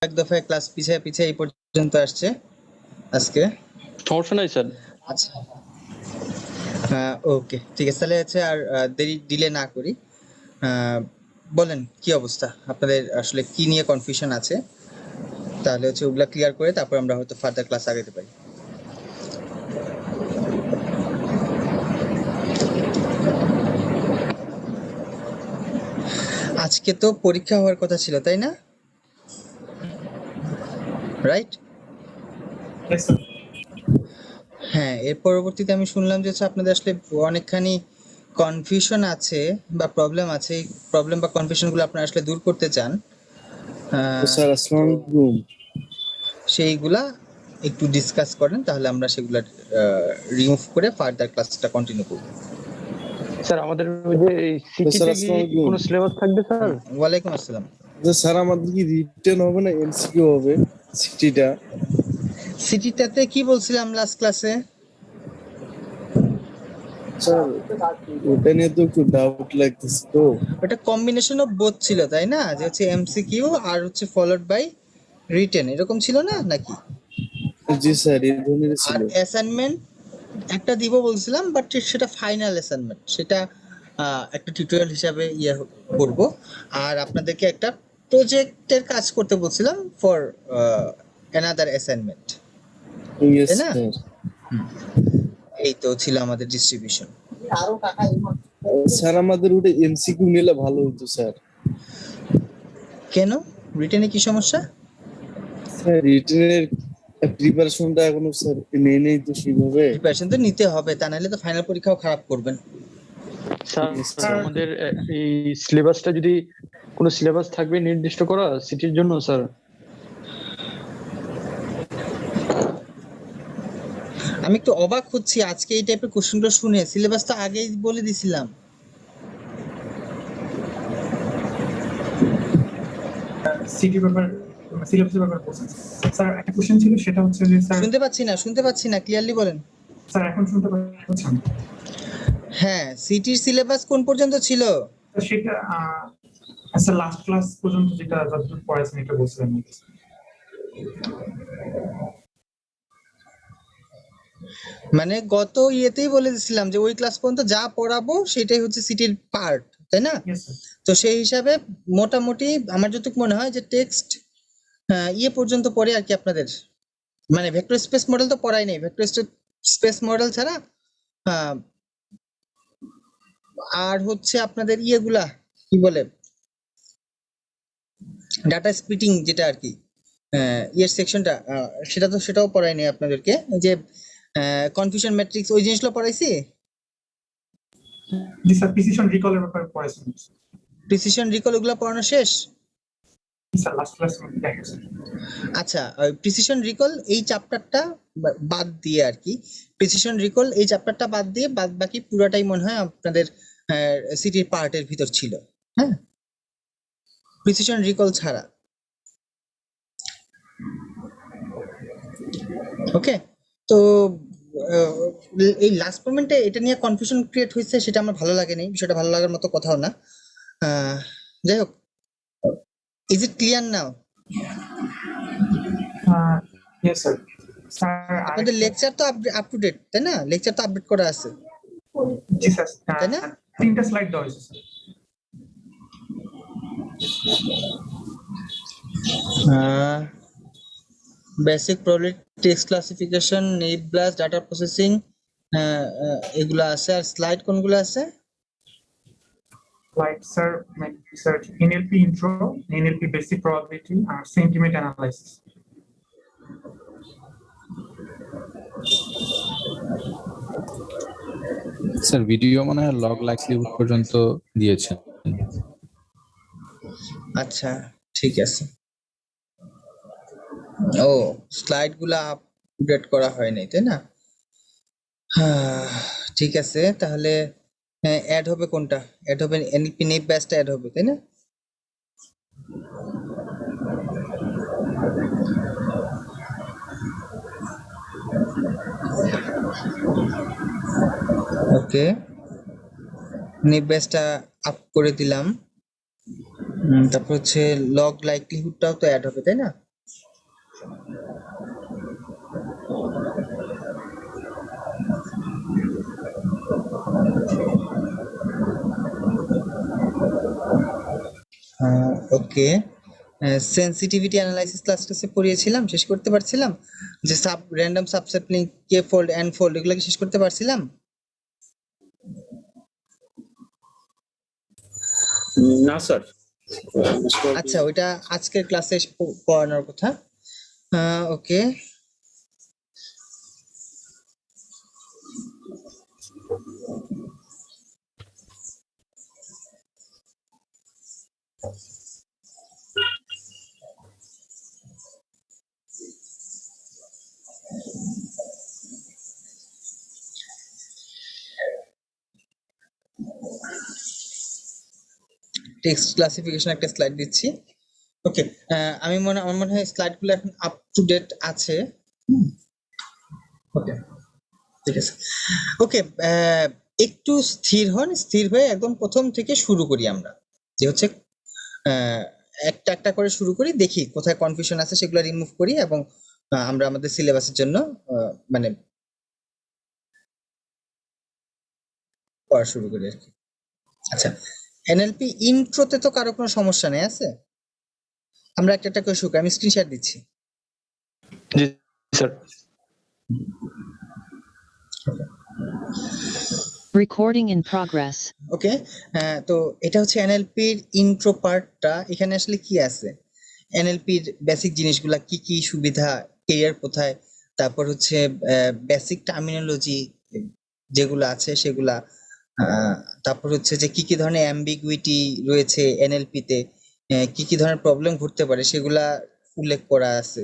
এক দফায় ক্লাস পিছিয়ে পিছিয়ে এই পর্যন্ত আসছে আজকে। সমস্যা নাই স্যার। আচ্ছা, ওকে, ঠিক আছে। তাহলে হচ্ছে আর দেরি ডিলে না করি। বলেন কি অবস্থা আপনাদের, আসলে কি নিয়ে কনফিউশন আছে, তাহলে হচ্ছে ওগুলা ক্লিয়ার করে তারপর আমরা হয়তো ফার্দার ক্লাস আগাতে পারি। আজকে তো পরীক্ষা হওয়ার কথা ছিল, তাই না? রাইট। হ্যাঁ, এর পরবর্তীতে আমি শুনলাম যে হচ্ছে আপনাদের আসলে অনেকখানি কনফিউশন আছে বা প্রবলেম আছে। এই প্রবলেম বা কনফিউশনগুলো আপনারা আসলে দূর করতে চান। স্যার আসসালামু আলাইকুম। সেইগুলা একটু ডিসকাস করেন, তাহলে আমরা সেগুলা রিমুভ করে ফার্দার ক্লাসটা কন্টিনিউ করব। স্যার আমাদের ওই যে সিটিতে কি কোনো সিলেবাস থাকবে স্যার? ওয়ালাইকুম আসসালাম। স্যার আমাদের কি রিটেন হবে না এমসিকিউ হবে সিটিটা? সিটিটাতে কি বলছিলাম লাস্ট ক্লাসে? স্যার ওটা নিয়ে তো একটু ডাউট লাগতেছে। তো ওটা কম্বিনেশন অফ বোথ ছিল, তাই না? যে হচ্ছে এমসিকিউ আর হচ্ছে ফলোড বাই রিটেন, এরকম ছিল না নাকি? জি স্যার, এই ধরনের ছিল। আর অ্যাসাইনমেন্ট একটা দিব বলছিলাম, বাট সেটা ফাইনাল অ্যাসাইনমেন্ট, সেটা একটা টিউটোরিয়াল হিসাবে করব। আর আপনাদেরকে একটা প্রজেক্টের কাজ করতে বলছিলাম ফর অ্যানাদার অ্যাসাইনমেন্ট, ইয়েস তাই না? স্যার। এই তো ছিল আমাদের ডিস্ট্রিবিউশন। স্যার আমাদের ওটা এমসিকিউ নিলে ভালো হতো স্যার। কেন, রিটেনে কি সমস্যা? স্যার রিটেনের প্রিপারেশনটা এখনো স্যার নেই তো সেভাবে। প্রিপারেশন তো নিতে হবে, তা নাহলে তো ফাইনাল পরীক্ষাও খারাপ করবেন। স্যার আমাদের এই সিলেবাসটা যদি কোনো সিলেবাস থাকবে নির্দিষ্ট করা সিটির জন্য স্যার? আমি একটু অবাক হচ্ছি আজকে এই টাইপের কোশ্চেনগুলো শুনে। সিলেবাস তো আগেই বলে দিছিলাম। সিটি পেপার সিলেবাসের ব্যাপারে বলছেন স্যার। একটা কোশ্চেন ছিল, সেটা হচ্ছে যে স্যার শুনতে পাচ্ছি না, ক্লিয়ারলি বলেন। স্যার এখন শুনতে পাচ্ছেন? হ্যাঁ, সিটির সিলেবাস কোন পর্যন্ত ছিল? সেটা স্যার লাস্ট ক্লাস পর্যন্ত যেটা যতদূর পড়াইছেন এটা বলছিলেন। মানে গত ইয়েতেই বলে দিছিলাম যে ওই ক্লাস পর্যন্ত যা পড়াবো সেটাই হচ্ছে সিটির পার্ট, তাই না? তো সেই হিসাবে মোটামুটি আমার যতটুকু মনে হয় যে টেক্সট ইয়ে পর্যন্ত পড়ে আর কি আপনাদের, মানে ভেক্টর স্পেস মডেল তো পড়াই নেই। ভেক্টর স্পেস মডেল ছাড়া আর হচ্ছে আপনাদের ইয়েগুলা কি বলে, ডাটা স্প্লিটিং যেটা আর কি ইয়ের সেকশনটা, সেটাও পড়াই নেই আপনাদেরকে। যে কনফিউশন ম্যাট্রিক্স ওই জিনিসগুলো পড়াইছি। জি স্যার, প্রিসিশন রিকলের ব্যাপারে পড়াইছেন। প্রিসিশন রিকল ওগুলো পড়ানো শেষ স্যার লাস্ট ক্লাস দেখাচ্ছি। আচ্ছা, প্রিসিশন রিকল এই চ্যাপ্টারটা বাদ দিয়ে আর কি, প্রিসিশন রিকল এই চ্যাপ্টারটা বাদ দিয়ে বাদ বাকি পুরাটাই মনে হয় আপনাদের সিটির পার্টের ভিতর ছিল। হ্যাঁ, প্রিসিশন রিকল ছাড়া। ওকে, তো এই লাস্ট মোমেন্টে এটা নিয়ে কনফিউশন ক্রিয়েট হয়েছে, সেটা আমার ভালো লাগেনি। বিষয়টা ভালো লাগার মতো কথাও না। যাই হোক, is it clear now? Yes sir. Sir আপনাদের লেকচার তো আপ টু ডেট, তাই না? লেকচার তো আপডেট করা আছে। জি স্যার, তাই না? 3টা স্লাইড দেওয়া হয়েছে sir. Basic probability, text classification, naive Bayes, data processing, এগুলো আছে। আর স্লাইড কোনগুলো আছে? Like sir, NLP intro, NLP basic probability, and sentiment analysis. Sir video মনে হয় লগ লাইকলিহুড পর্যন্ত দিয়েছেন। আচ্ছা, ঠিক আছে। ও, স্লাইড গুলা আপডেট করা হয় নাই, তাই না? ঠিক আছে, তাহলে অ্যাড হবে কোনটা? অ্যাড হবে এনএলপি নেইবলাসটা অ্যাড হবে, তাই না? ওকে, নেইবলাসটা আপ করে দিলাম। তারপর হচ্ছে লগ লাইকলিহুডটাও তো অ্যাড হবে, তাই না? ওকে, সেনসিটিভিটি অ্যানালাইসিস ক্লাসে পড়িয়েছিলাম, শেষ করতে পারছিলাম? যে র্যান্ডম সাবসেট লিঙ্ক, কে ফোল্ড, এন ফোল্ড, এগুলো কি শেষ করতে পারছিলাম? না স্যার। আচ্ছা, ওইটা আজকের ক্লাসে পড়ানোর কথা। ওকে, টেক্সট ক্লাসিফিকেশন একটা স্লাইড দিচ্ছি। ওকে, আমার মনে হয় স্লাইডগুলো এখন আপ টু ডেট আছে। ওকে, ঠিক আছে। ওকে, একটু স্থির হন, স্থির হয়ে একদম প্রথম থেকে শুরু করি আমরা, যে হচ্ছে একটা একটা করে শুরু করি, দেখি কোথায় কনফিউশন আছে সেগুলো রিমুভ করি, এবং আমরা আমাদের সিলেবাসের জন্য মানে পড়া শুরু করি আর কি। আচ্ছা, এনএলপি ইন্ট্রোতে তো কারো কোনো সমস্যা নেই আছে? আমরা একটা একটা করে শুরু করি, আমি স্ক্রিনশট দিচ্ছি। জি স্যার। Recording in progress. ওকে, তো এটা হচ্ছে এনএলপির ইন্ট্রো পার্টটা। এখানে আসলে কি আছে, এনএলপির বেসিক জিনিসগুলা কি কি, সুবিধা, কেরিয়ার কোথায়, তারপর হচ্ছে বেসিক টার্মিনোলজি যেগুলো আছে সেগুলা, তারপর হচ্ছে যে কি কি ধরনের অ্যাম্বিগুইটি রয়েছে এনএলপিতে, কি কি ধরনের প্রবলেম ঘটতে পারে সেগুলা উল্লেখ করা আছে।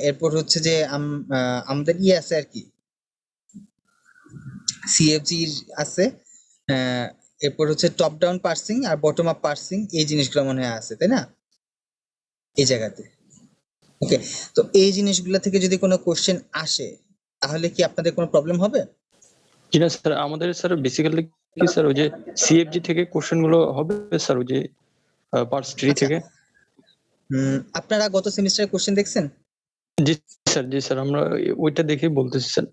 এরপর হচ্ছে যে আমাদের আছে আর কি, সিএফজি আছে, এরপর হচ্ছে টপ ডাউন পার্সিং আর বটম আপ পার্সিং, এই জিনিসগুলো মনে হয় আছে, তাই না এই জায়গাতে? ওকে, তো এই জিনিসগুলো থেকে যদি কোনো কোশ্চেন আসে তাহলে কি আপনাদের কোনো প্রবলেম হবে? কিনা স্যার, আমাদের স্যার বেসিক্যালি কি স্যার ওই যে সিএফজি থেকে কোশ্চেন গুলো হবে স্যার, ওই যে পার্স ট্রি থেকে। আপনারা গত সেমিস্টারের কোশ্চেন দেখছেন? জি স্যার, জি স্যার, আমরা ওইটা দেখে বলতেছি স্যার।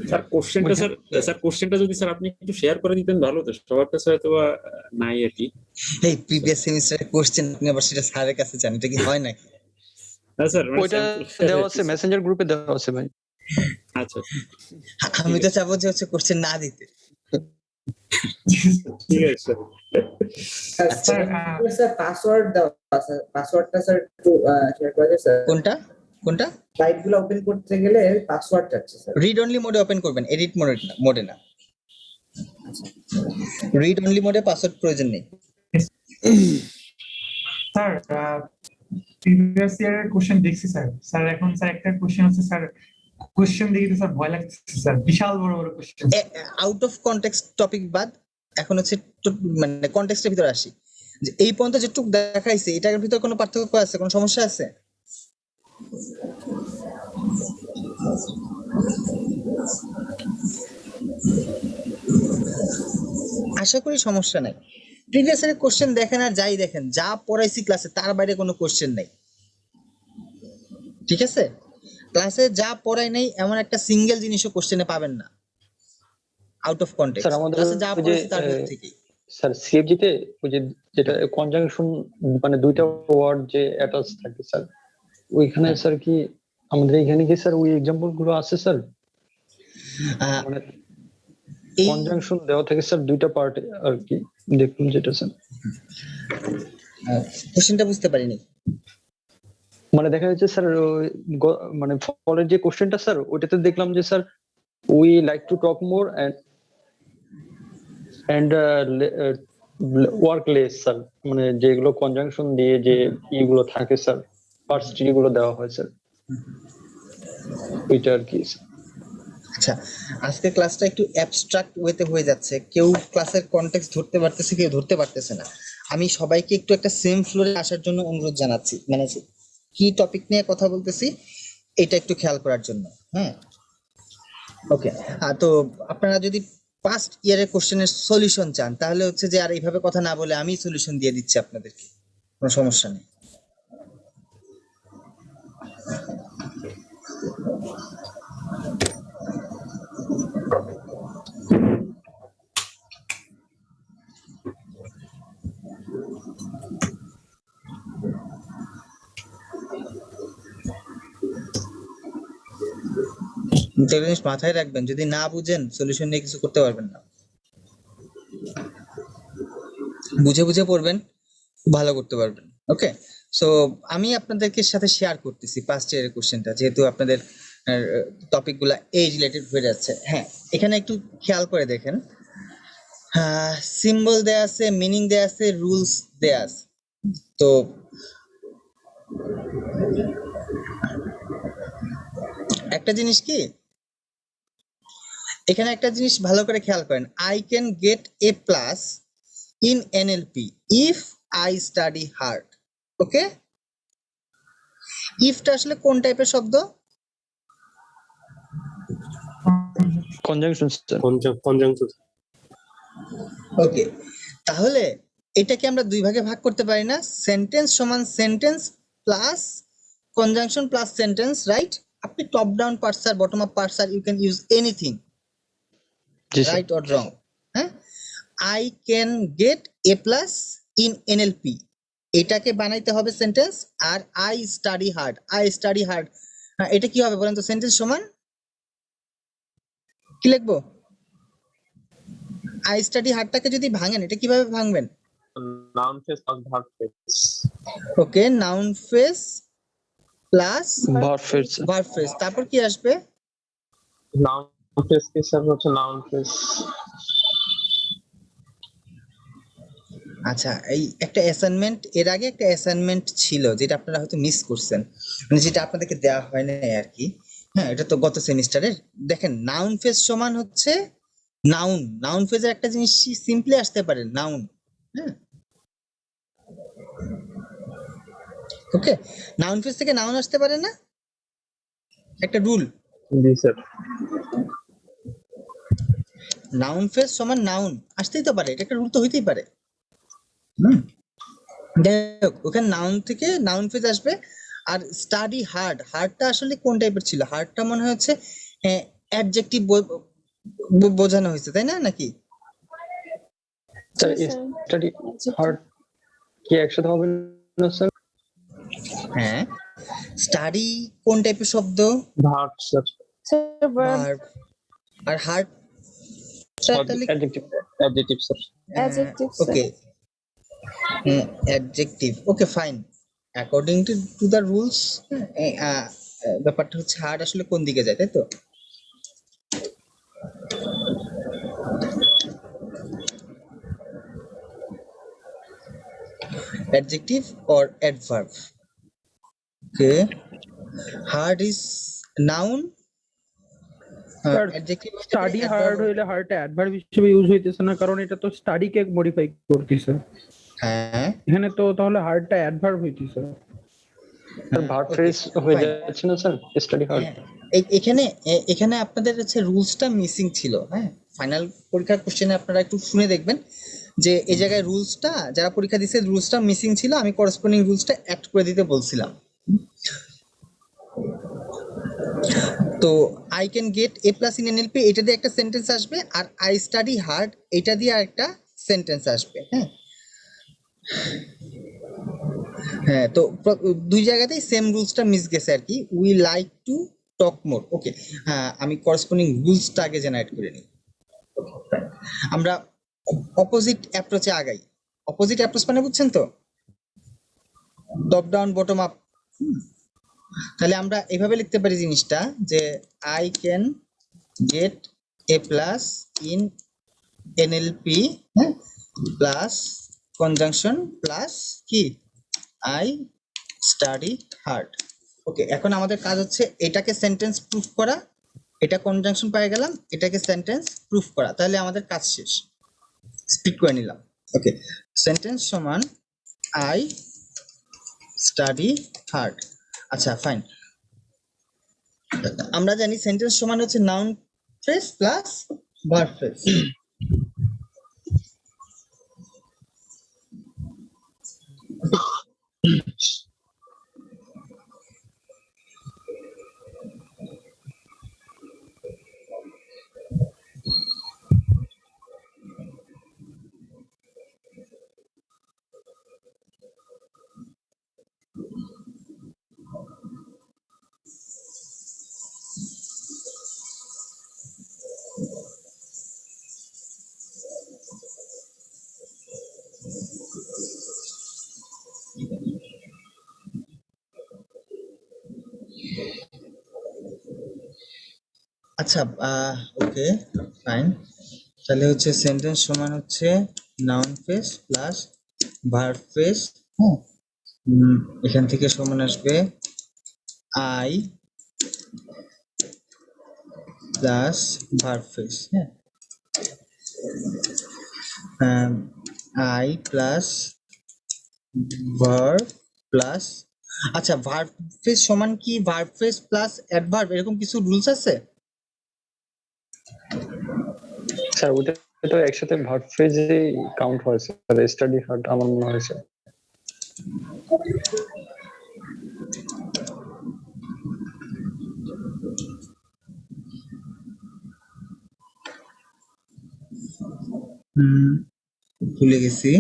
স্যার কোশ্চেনটা স্যার কোশ্চেনটা যদি স্যার আপনি একটু শেয়ার করে দিতেন ভালো হতো, সবার কাছে হয়তো বা নাই আর কি। এই প্রিভিয়াস সেমিস্টারের কোশ্চেন আপনি আবার সেটা স্যারের কাছে জানেন, এটা কি হয় নাকি? না স্যার, ওইটা দেওয়া আছে, মেসেঞ্জার গ্রুপে দেওয়া আছে ভাই। আচ্ছা আমি তো চাবো যে হচ্ছে কোশ্চেন না দিতে। ঠিক আছে স্যার। স্যার স্যার পাসওয়ার্ড দাও, পাসওয়ার্ডটা স্যার একটু শেয়ার করে দিন স্যার। কোনটা কোনটা? সাইটগুলো ওপেন করতে গেলে পাসওয়ার্ড চাচ্ছে স্যার। রিড অনলি মোডে ওপেন করবেন, এডিট মোডে না। রিড অনলি মোডে পাসওয়ার্ড প্রয়োজন নেই। স্যার প্রিভিয়াস ইয়ারের কোশ্চেন দেখছি স্যার। স্যার এখন স্যার একটা কোশ্চেন হচ্ছে স্যার, কোশ্চেন দেখে তো স্যার ভয় লাগছে স্যার, বিশাল বড় বড় question. Out of context topic বাদ, এখন হচ্ছে মানে কনটেক্সটের ভিতরে আসি, যে এই পর্যন্ত যেটুকু দেখাইছে এটার ভিতর কোনো পার্থক্য আছে, কোনো সমস্যা আছে? আশা করি সমস্যা নাই। প্রিভিয়াস ইয়ারের কোশ্চেন দেখেন আর যাই দেখেন, যা পড়াইছি ক্লাসে তার বাইরে কোনো কোশ্চেন নাই, ঠিক আছে? ক্লাসে যা পড়াই নাই এমন একটা সিঙ্গেল জিনিসও কোশ্চেনে পাবেন না আউট অফ কনটেক্সট। স্যার আমাদের ক্লাসে যা পড়াইছি তার ভিতর থেকেই। স্যার সিএফজি তে ওই যে যেটা কনজাংশন, মানে দুইটা ওয়ার্ড যে অ্যাটাচ থাকে স্যার, ওইখানে স্যার কি আমাদের এখানে কি স্যার ওই एग्जांपल গুলো আছে স্যার? মানে এই কনজাংশন দেওয়া থাকে স্যার দুইটা পার্ট আর কি, দেখুন যেটা স্যার। কোশ্চেনটা বুঝতে পারিনি। মানে দেখা যাচ্ছে স্যার মানে ফলের যে কোশ্চেনটা স্যার, ওইটাতে দেখলাম যে sir we like to talk more and work less sir, মানে যেগুলো কনজাংশন দিয়ে যে ইগুলো থাকে স্যার, পার্টস ট্রি গুলো দেওয়া হয় স্যার, ওইটা আর কি। আচ্ছা, আজকে ক্লাসটা একটু অ্যাবস্ট্রাক্ট ওয়েতে হয়ে যাচ্ছে, কেউ ক্লাসের কনটেক্সট ধরতে পারতেছে, কেউ ধরতে পারতেছে না। আমি সবাইকে একটু একটা সেম ফ্লোরে আসার জন্য অনুরোধ জানাচ্ছি, মানে কি টপিক নিয়ে কথা বলতেছি এটা একটু খেয়াল করার জন্য। হ্যাঁ, ওকে। তো আপনারা যদি পাস্ট ইয়ারের কোশ্চেনের সলিউশন চান তাহলে হচ্ছে যে আর এইভাবে কথা না বলে আমি সলিউশন দিয়ে দিচ্ছি আপনাদেরকে। কোনো সমস্যা নেই। কিন্তু একটা জিনিস মাথায় রাখবেন, যদি না বুঝেন সলিউশন নিয়ে কিছু করতে পারবেন না। বুঝে বুঝে পড়বেন, ভালো করতে পারবেন। ওকে, সো আমি আপনাদেরকে সাথে শেয়ার করতেছি ফার্স্ট ইয়ারের কোশ্চেনটা, যেহেতু আপনাদের টপিক গুলা এই রিলেটেড হয়ে যাচ্ছে। হ্যাঁ, এখানে একটু খেয়াল করে দেখেন, সিম্বল দেয়া আছে, মিনিং দেয়া আছে, রুলস দেয়া আছে। তো একটা জিনিস কি, এখানে একটা জিনিস ভালো করে খেয়াল করেন, I can get A plus in NLP if I study hard. Okay, ইফটা আসলে কোন টাইপের শব্দ? Conjunction sir. কনজাংশন। ওকে, তাহলে এটাকে আমরা দুই ভাগে ভাগ করতে পারি না? সেন্টেন্স সমান sentence plus conjunction plus sentence, right? আপনি top down parser, bottom up parser, you can use anything, জি স্যার। Right or wrong. হ্যাঁ, I can get A plus in NLP, এটাকে বানাইতে হবে সেন্টেন্স। আর I study hard, I study hard, হ্যাঁ এটা কি হবে বলেন তো? সেন্টেন্স সমান কি লিখবো? আই স্টাডি হার্ডটাকে যদি ভাঙেন, এটা কিভাবে ভাঙবেন? Noun phrase plus verb phrase. ওকে, noun phrase plus verb phrase. Verb phrase, তারপর কি আসবে? নাউন ফেস কি স্যার হচ্ছে নাউন ফেস। আচ্ছা, এই একটা অ্যাসাইনমেন্ট, এর আগে একটা অ্যাসাইনমেন্ট ছিল যেটা আপনারা হয়তো মিস করছেন, মানে যেটা আপনাদেরকে দেওয়া হয় না আর কি। হ্যাঁ, এটা তো গত সেমিস্টারের। দেখেন, নাউন ফেজ সমান হচ্ছে নাউন, নাউন ফেজের একটা জিনিস সিম্পলি আসতে পারে নাউন। হ্যাঁ, ওকে, নাউন ফেজ থেকে নাউন আসতে পারে না, একটা রুল। জি স্যার। নাউন ফেজ সমান নাউন আসতেই তো পারে, এটা একটা রুল তো হইতেই পারে। যাই হোক, ওখানে নাউন থেকে নাউন ফেজ আসবে। আর স্টাডি হার্ড, হার্ডটা আসলে কোন টাইপের ছিল? হার্ডটা মনে হচ্ছে অ্যাডজেক্টিভ বোঝানো হয়েছে, তাই না নাকি? স্যার স্টাডি হার্ড কি একসাথে হবে না স্যার? হ্যাঁ, স্টাডি কোন টাইপের শব্দ? Verb sir. Verb। আর hard adjective. Adjective sir. Okay, adjective. Okay fine, according to the rules ব্যাপারটা হচ্ছে হার্ড আসলে কোন দিকে যায়, তাই তো? adjective or adverb? Okay, hard is noun, Sir, adjective study hard হইলে হার্ডটা অ্যাডভার্ব হিসেবে ইউজ হইতেছে না, কারণ এটা তো স্টাডি কে মডিফাই করতেছে। হ্যাঁ, এখানে তো তাহলে হার্ডটা অ্যাডভার্ব হইতেছে। স্যার ভার্ব ফ্রেজ হয়ে যাচ্ছে না স্যার স্টাডি হার্ড? এখানে আপনাদের হচ্ছে রুলসটা মিসিং ছিল। হ্যাঁ, ফাইনাল পরীক্ষার কোশ্চেনে আপনারা একটু শুনে দেখবেন যে এই জায়গায় রুলসটা, যারা পরীক্ষা দিচ্ছে রুলসটা মিসিং ছিল, আমি করসপন্ডিং রুলসটা অ্যাড করে দিতে বলছিলাম। তো I can get A plus in NLP, এটা দিয়ে একটা সেন্টেন্স আসবে, আর আই স্টাডি হার্ড এটা দিয়ে আরেকটা সেন্টেন্স আসবে। হ্যাঁ হ্যাঁ, তো দুই জায়গাতেই সেম রুলসটা মিস গেছে আর কি। উই লাইক টু টক মোর। ওকে, হ্যাঁ, আমি করসপন্ডিং রুলসটা আগে জেনারেট করে নিই। আমরা অপোজিট অ্যাপ্রোচে আগাই। অপোজিট অ্যাপ্রোচ মানে বুঝছেন তো? Top down bottom up. তাহলে আমরা এভাবে লিখতে পারি জিনিসটা, যে I can get A plus in NLP plus conjunction plus কি আই স্টাডি হার্ড। ওকে, এখন আমাদের কাজ হচ্ছে এটাকে সেন্টেন্স প্রুফ করা, এটা কনজাংশন পেয়ে গেলাম, এটাকে সেন্টেন্স প্রুফ করা, তাহলে আমাদের কাজ শেষ। স্পিড করে নিলাম। ওকে, সেন্টেন্স সমান আই স্টাডি হার্ড। আচ্ছা ফাইন, আমরা জানি সেন্টেন্স সমান হচ্ছে noun phrase plus verb phrase. আচ্ছা, ওকে, ফাইন। তাহলে হচ্ছে সেন্টেন্স সমান হচ্ছে noun phrase plus verb phrase. হ্যাঁ, এখান থেকে সমান আসবে আই প্লাস ভার্ব ফ্রেজ। হ্যাঁ, আই প্লাস ভার্ব প্লাস, আচ্ছা ভার্ব ফ্রেজ সমান কি ভার্ব ফ্রেজ প্লাস অ্যাডভার্ব, এরকম কিছু রুলস আছে? স্যার ওটা তো একসাথে ভার্ব ফ্রেজে কাউন্ট হয় স্যার, স্টাডি হার্ড আমার মনে হয় স্যার। ভুলে গেছি।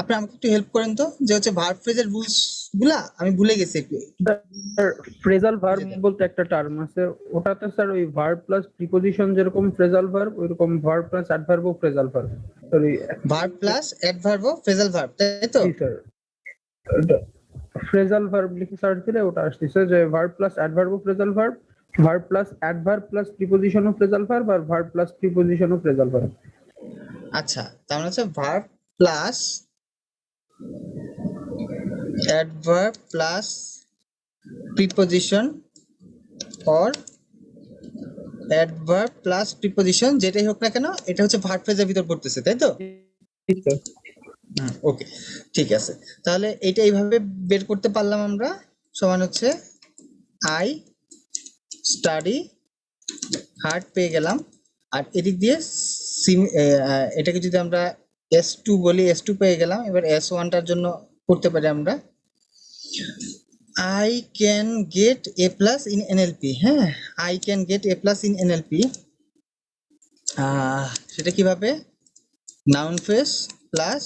আপনি আমাকে একটু হেল্প করেন তো, যে হচ্ছে ভার্ব ফ্রেজের রুলস গুলা আমি ভুলে গেছি একটু। ফ্রেজাল ভার্ব বলতে একটা টার্ম আছে, ওটাতে স্যার ওই ভার্ব প্লাস প্রিপোজিশন যেরকম ফ্রেজাল ভার্ব, ওইরকম ভার্ব প্লাস অ্যাডভার্ব ও phrasal verb. Sorry, verb plus adverb ও ফ্রেজাল ভার্ব, তাই তো? জি স্যার, ফ্রেজাল ভার্ব লিখে সার্চ দিলে ওটা আসছে যে ভার্ব প্লাস অ্যাডভার্ব ও phrasal verb, verb plus adverb plus preposition ও ফ্রেজাল ভার্ব, আর ভার্ব প্লাস প্রিপোজিশন ও ফ্রেজাল ভার্ব। আচ্ছা, তার মানে হচ্ছে verb plus adverb plus preposition or adverb plus preposition, যেটাই হোক না কেন এটা হচ্ছে ভার্ব ফ্রেজের ভিতর পড়তেছে, তাই তো? ওকে, ঠিক আছে। তাহলে এটা এইভাবে বের করতে পারলাম আমরা, সমান হচ্ছে আই স্টাডি হার্ড পেয়ে গেলাম। আর এদিক দিয়ে এটাকে যদি আমরা S2 বলি, S2 পেয়ে গেলাম। এবার S1টার জন্য করতে পারি আমরা I can get A plus in NLP। হ্যাঁ, I can get A plus in NLP। সেটা কিভাবে? নাউন ফ্রেজ প্লাস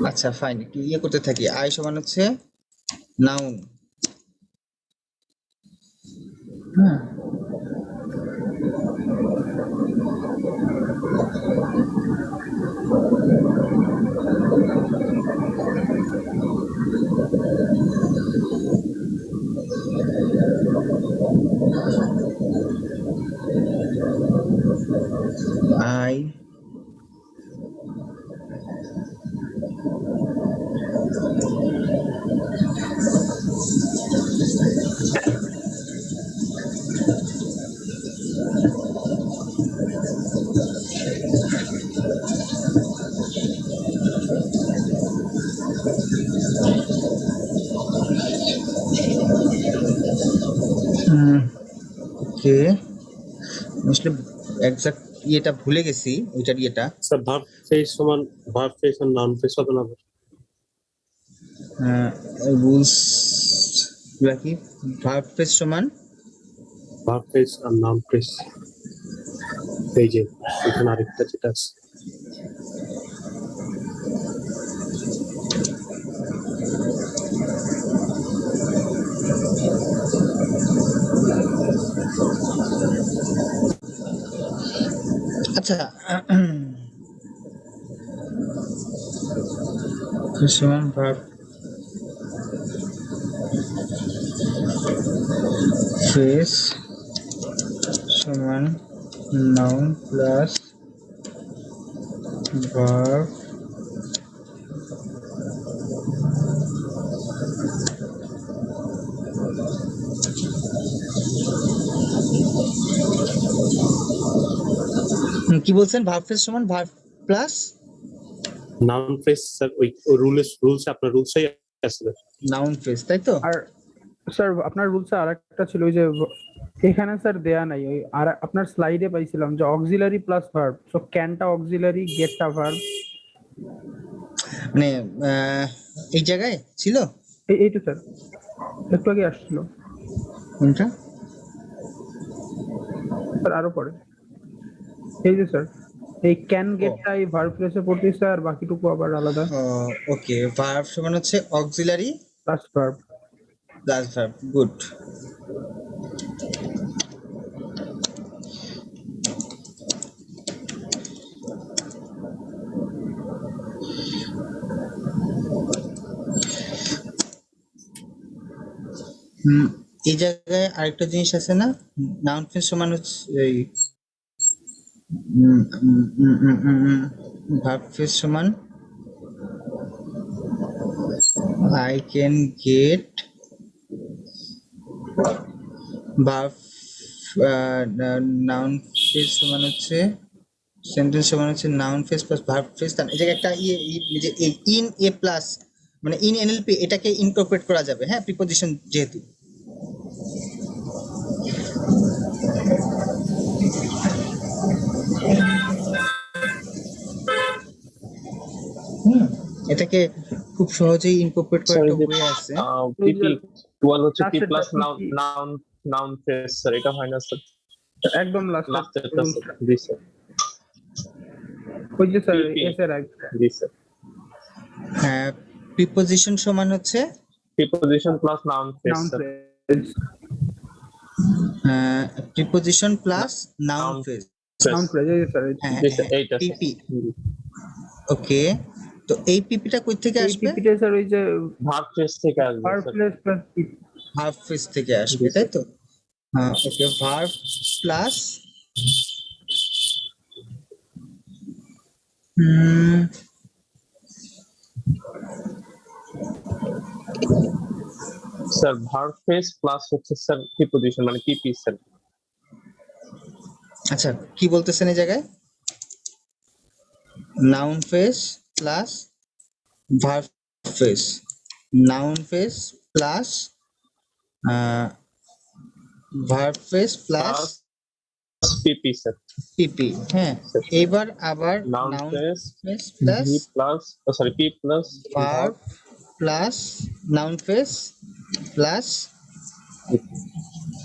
আচ্ছা ফাইন, একটু ইয়ে করতে থাকি। আই সমান হচ্ছে নাউন, হ্যাঁ, আই ওকে, আসলে এক্সাক্ট ইয়েটা ভুলে গেছি, ওইটার ইয়েটা। স্যার ভার্ব ফ্রেজ সমান ভার্ব ফ্রেজ আর নাউন ফ্রেজ হবে না? রুলস গুলা কি? ভার্ব ফ্রেজ সমান ভার্ব ফ্রেজ আর নাউন ফ্রেজ, এই যে এখানে আরেকটা যেটা আছে আচ্ছা সমান ভার্ব ফ্রেজ সমান noun plus verb কি বলছেন ভার্ব ফ্রেজ সমান verb plus noun phrase sir ওই রুলস আপনার রুলসই আছে স্যার। নাউন ফ্রেজ, তাই তো? আর স্যার আপনার রুলসে আরেকটা ছিল ওই যে এখানে স্যার দেয়া নাই, ওই আর আপনার স্লাইডে পাইছিলাম যে অক্সিলারি প্লাস ভার্ব, সো ক্যানটা অক্সিলারি, গেটটা ভার্ব। মানে এই জায়গায় ছিল এই তো স্যার একটু আগে আসছিল কোনটা? স্যার আরো পরে এই যে স্যার এই ক্যান গেটটা এই ভার্ব ফ্রেজে পড়তেছে আর বাকিটুকু আবার আলাদা ওকে, ভার্ব সমান হচ্ছে auxiliary plus verb. Plus verb, good. এই জায়গায় আরেকটা জিনিস আছে না, নাউন ফ্রেজ সমান হচ্ছে এই ভার্ব ফ্রেজ সমান I can get verb noun phrase সমান হচ্ছে সেন্টেন্স সমান হচ্ছে noun phrase plus verb phrase. এই জায়গায় একটা যে ইন এ প্লাস মানে ইন এনএলপি এটাকে ইনকর্পোরেট করা যাবে, হ্যাঁ, প্রিপোজিশন যেহেতু। এটাকে খুব সহজেই ইনকর্পোরেট করার একটা ওয়ে আছে। পিপি টুয়াল হচ্ছে P plus noun phrase sir, এটা হয় না স্যার? একদম লাস্টে স্যার জি স্যার, ওই যে স্যার এসে রাইট জি স্যার। হ্যাঁ, প্রিপোজিশন সমান হচ্ছে preposition plus noun phrase noun sir. Phrase. Preposition plus noun phrase. Noun phrase এই যে স্যার হ্যাঁ জি স্যার, এইটা পিপি। ওকে, তো এই পিপিটা কই থেকে এই আসবে? পিপিটা স্যার ওই যে ভার্ব ফ্রেজ থেকে আসবে verb sir. Phrase plus PP. Verb phrase থেকে আসবে, তাই তো? হ্যাঁ, okay, verb plus sir verb phrase plus হচ্ছে স্যার প্রিপোজিশন মানে পিপি স্যার। আচ্ছা, কি বলতেছেন এই জায়গায়? Noun phrase plus verb phrase, noun phrase plus verb phrase plus PP sir. PP. হ্যাঁ, এবার আবার noun noun phrase phrase plus V plus sorry P plus verb plus noun phrase plus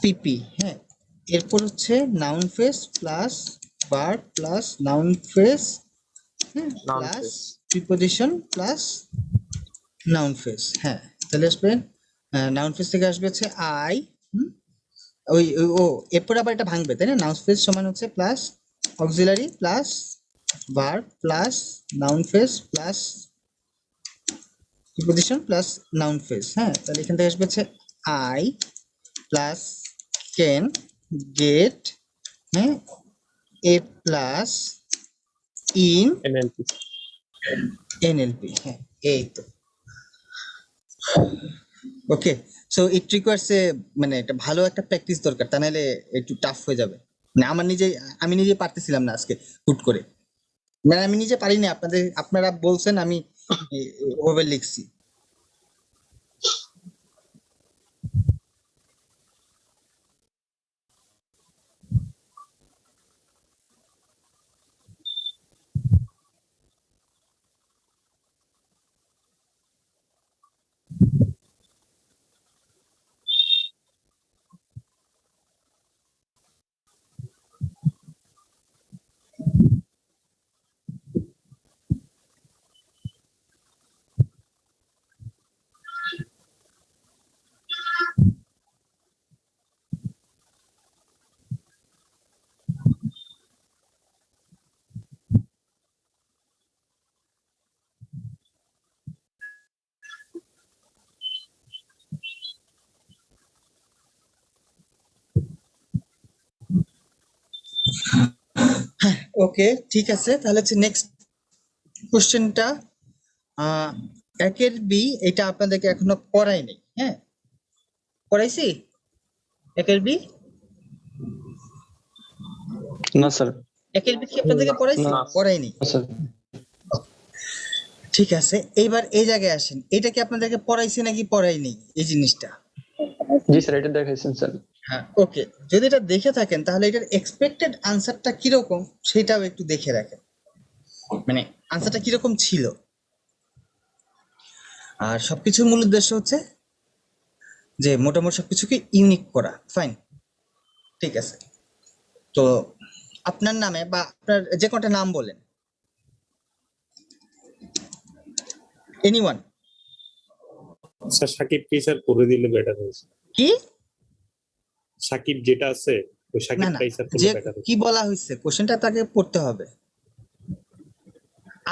PP. হ্যাঁ, এরপর হচ্ছে noun phrase plus verb plus noun phrase plus preposition plus noun phrase. হ্যাঁ, তাহলে আসবে noun phrase থেকে আসবে হচ্ছে আই, ওই ও এরপর আবার এটা ভাঙবে, তাই না? নাউন ফ্রেজ সমান হচ্ছে plus auxiliary plus verb plus noun phrase plus preposition plus noun phrase. হ্যাঁ, তাহলে এখান থেকে আসবে হচ্ছে আই প্লাস ক্যান গেট, হ্যাঁ, এ প্লাস ইন এনএলপি। এনএলপি। হ্যাঁ, এই তো। ওকে, সো ইট রিকোয়ার্স মানে একটা ভালো একটা প্র্যাকটিস দরকার, তা নাহলে একটু টাফ হয়ে যাবে। মানে আমি নিজে পারতেছিলাম না আজকে হুট করে, মানে আমি নিজে পারিনি, আপনারা বলছেন আমি ওভাবে লিখছি। ওকে, ঠিক আছে, তাহলে হচ্ছে নেক্সট কোশ্চেনটা 1 বি, এটা আপনাদেরকে এখনো পড়াই নাই। হ্যাঁ, পড়াইছি 1 বি? না স্যার, 1 বি কি আপনাদেরকে পড়াইছি? না পড়াইনি। স্যার। ঠিক আছে, এইবার এই জায়গায় আসেন, এটা কি আপনাদেরকে পড়াইছি নাকি পড়াইনি এই জিনিসটা? জি স্যার, এটা দেখাইছেন স্যার। হ্যাঁ, ওকে, যদি এটা দেখে থাকেন তাহলে এটার এক্সপেক্টেড আনসারটা কিরকম সেটাও একটু দেখে রাখেন, মানে আনসারটা কিরকম ছিল। আর সবকিছুর মূল উদ্দেশ্য হচ্ছে যে মোটামুটি সবকিছুকে ইউনিক করা। ফাইন, ঠিক আছে। তো আপনার নামে বা আপনার যে কটা নাম বলেন, এনিওয়ান। স্যার সাকিব কি স্যার করে দিলে বেটার হয়েছে। কি? সাকিব যেটা আছে ওই না সাকিব না, টাই স্যার করলে যে বেটার কি বলা হয়েছে কোশ্চেনটা তাকে পড়তে হবে।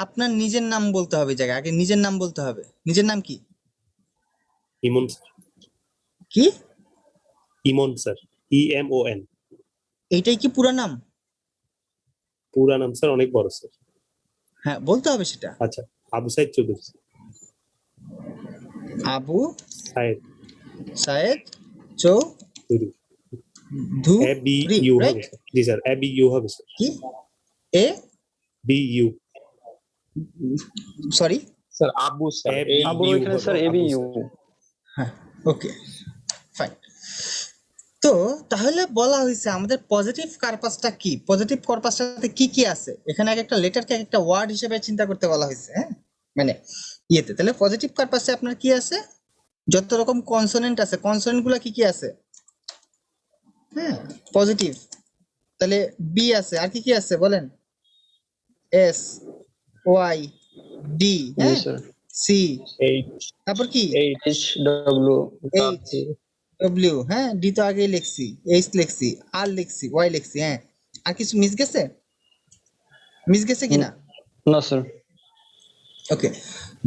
আপনার নিজের নাম বলতে হবে, জায়গায় আগে নিজের নাম বলতে হবে। নিজের নাম কি? ইমন কি? ইমন স্যার, EMON। এইটাই কি পুরো নাম? পুরা নাম স্যার অনেক বড় স্যার। হ্যাঁ, বলতে হবে সেটা। আচ্ছা, আবু সাইদ চৌধুরী। আবু সাইদ সায়েদ চৌধুরী। ABU হবে স্যার। জি স্যার, ABU হবে স্যার। কি? এ BU sorry, sir Abu sir, আবুর ওইখানে স্যার ABU। হ্যাঁ, ওকে, ফাইন। তো তাহলে বলা হয়েছে আমাদের পজিটিভ কার্পাসটা কি, পজিটিভ কার্পাসটাতে কি কি আছে, এখানে এক একটা লেটারকে এক একটা ওয়ার্ড হিসেবে চিন্তা করতে বলা হয়েছে। হ্যাঁ, মানে ইয়েতে তাহলে পজিটিভ কার্পাসে আপনার কি আছে, যত রকম কনসোনেন্ট আছে, কনসোনেন্ট গুলা কি কি আছে? হ্যাঁ, পজিটিভ। তাহলে বি আছে, আর কি কি আছে বলেন? এস, ওয়াই, ডি, জি হ্যাঁ, স্যার। সি, H তারপর কি? HW, এইচ, ডব্লিউ, হ্যাঁ, ডি তো আগেই লিখছি, এইচ লিখছি, আর লিখছি, ওয়াই লিখছি। হ্যাঁ, আর কিছু মিস গেছে? মিস গেছে কিনা? না স্যার। ওকে,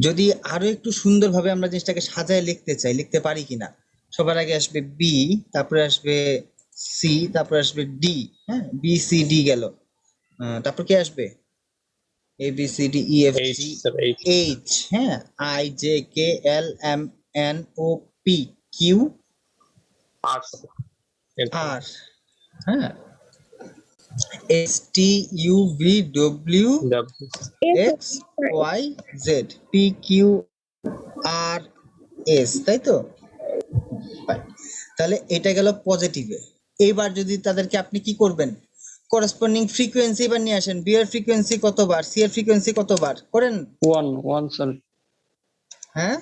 যদি আরো একটু সুন্দরভাবে আমরা জিনিসটাকে সাজায় লিখতে চাই, লিখতে পারি কিনা? সবার আগে আসবে বি, তারপরে আসবে সি, তারপরে আসবে ডি। হ্যাঁ, বি সি ডি গেল, তারপর কি আসবে? A B C D E F H G sir, H H, হ্যাঁ, I J K L M N O P Q R R, হ্যাঁ, S T U V W X Y Z P Q R S, তাই তো? Fine. তাহলে এটা গেল পজিটিভে। এইবার যদি তাদেরকে আপনি কি করবেন, করেসপন্ডিং ফ্রিকোয়েন্সি এবার নিয়ে আসেন। বি এর ফ্রিকোয়েন্সি কতবার, সি এর ফ্রিকোয়েন্সি কতবার করেন? 1 স্যার। হ্যাঁ,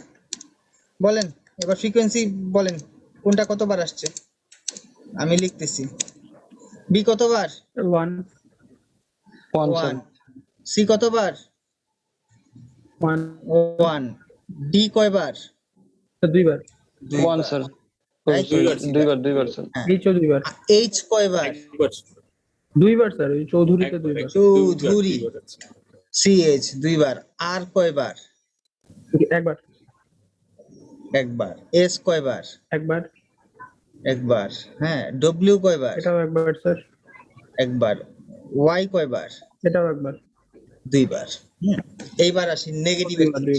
বলেন এবার ফ্রিকোয়েন্সি বলেন, কোনটা কতবার আসছে? আমি লিখতেছি। বি কতবার? 1 1। সি কতবার? 1 1। ডি কয়বার? দুইবার। 1 স্যার। তাই তো? দুইবার স্যার। হ্যাঁ। এইচ ও দুইবার। এইচ কয়বার? দুইবার স্যার, ওই চৌধুরীতে দুইবার। চৌধুরী। সি এইচ দুইবার। আর কয়বার? একবার। একবার। এস কয়বার? একবার। একবার। হ্যাঁ, ডব্লিউ কয়বার? এটাও একবার স্যার। একবার। ওয়াই কয়বার? এটাও একবার। দুইবার। এইবার আসি নেগেটিভের ক্ষেত্রে।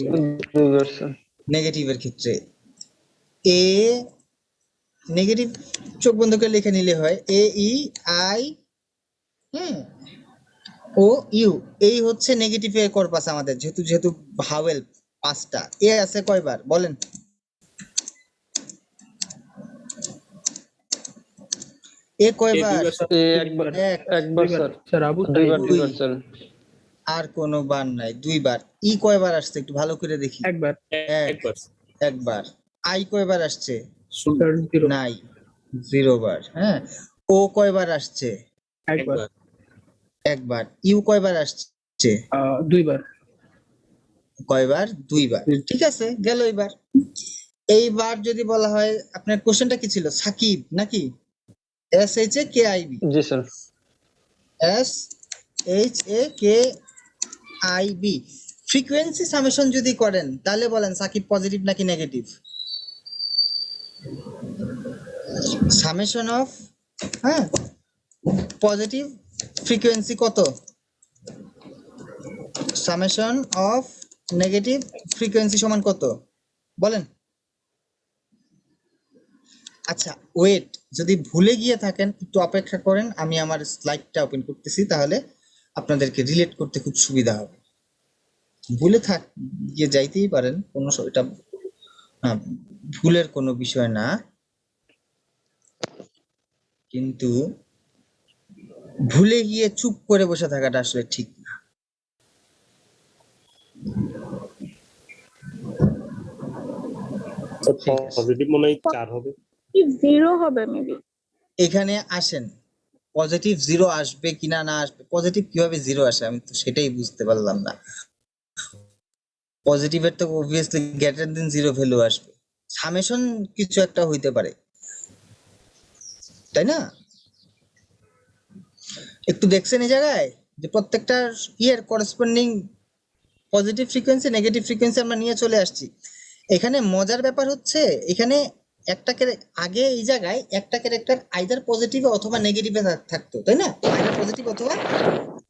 দুইবার স্যার। নেগেটিভের ক্ষেত্রে এ নেগেটিভ চোখ বন্ধ করে লিখে নিলে হয় এ ই আই ও ইউ, এই হচ্ছে নেগেটিভের কর্পাস আমাদের, যেহেতু ভাওয়েল পাঁচটা। এ আছে কয়বার বলেন? এ কয়বার? একবার স্যার। স্যার আবু দুইবার স্যার। আর কোনো বার নাই, দুইবার। ই কয়বার আসছে একটু ভালো করে দেখি। একবার। একবার। আই কয়বার আসছে? স্যার 0 নাই, 0 বার। হ্যাঁ, ও কয়বার আসছে? একবার। একবার। ইউ কয়বার আসছে? দুইবার। কয়বার? দুইবার। ঠিক আছে, গেল এবার। এইবার যদি বলা হয়, আপনার কোশ্চেনটা কি ছিল? সাকিব নাকি? S H A K I B. জি sir. S H A K I B. Frequency summation যদি করেন তাহলে বলেন সাকিব পজিটিভ নাকি নেগেটিভ? সামেশন অফ, হ্যাঁ, পজিটিভ ফ্রিকোয়েন্সি কত? সামেশন অফ নেগেটিভ ফ্রিকোয়েন্সি সমান কত বলেন? আচ্ছা ওয়েট, যদি ভুলে গিয়ে থাকেন একটু অপেক্ষা করেন, আমি আমার স্লাইডটা ওপেন করতেছি, তাহলে আপনাদেরকে রিলেট করতে খুব সুবিধা হবে। ভুলে গিয়ে যাইতেই পারেন, এটা ভুলের কোনো বিষয় না, কিন্তু ভুলে গিয়ে চুপ করে বসে থাকাটা আসলে ঠিক না। পজিটিভ মনে হয় 4 হবে, 0 হবে মেবি। এখানে আসেন, পজিটিভ 0 আসবে কিনা না আসবে, পজিটিভ কিভাবে 0 আসে আমি তো সেটাই বুঝতে পারলাম না। পজিটিভের তো অবভিয়াসলি গ্রেটার দেন 0 ভ্যালু আসবে, সামেশন কিছু একটা হইতে পারে, তাই না? একটু দেখছেন এই জায়গায় যে প্রত্যেকটা ইয়ের corresponding positive frequency negative frequency আমরা নিয়ে চলে আসছি। এখানে মজার ব্যাপার হচ্ছে, এখানে একটাকে আগে এই জায়গায় একটা ক্যারেক্টার আইদার পজিটিভে অথবা নেগেটিভে থাকতো, তাই না? আইদার পজিটিভ অথবা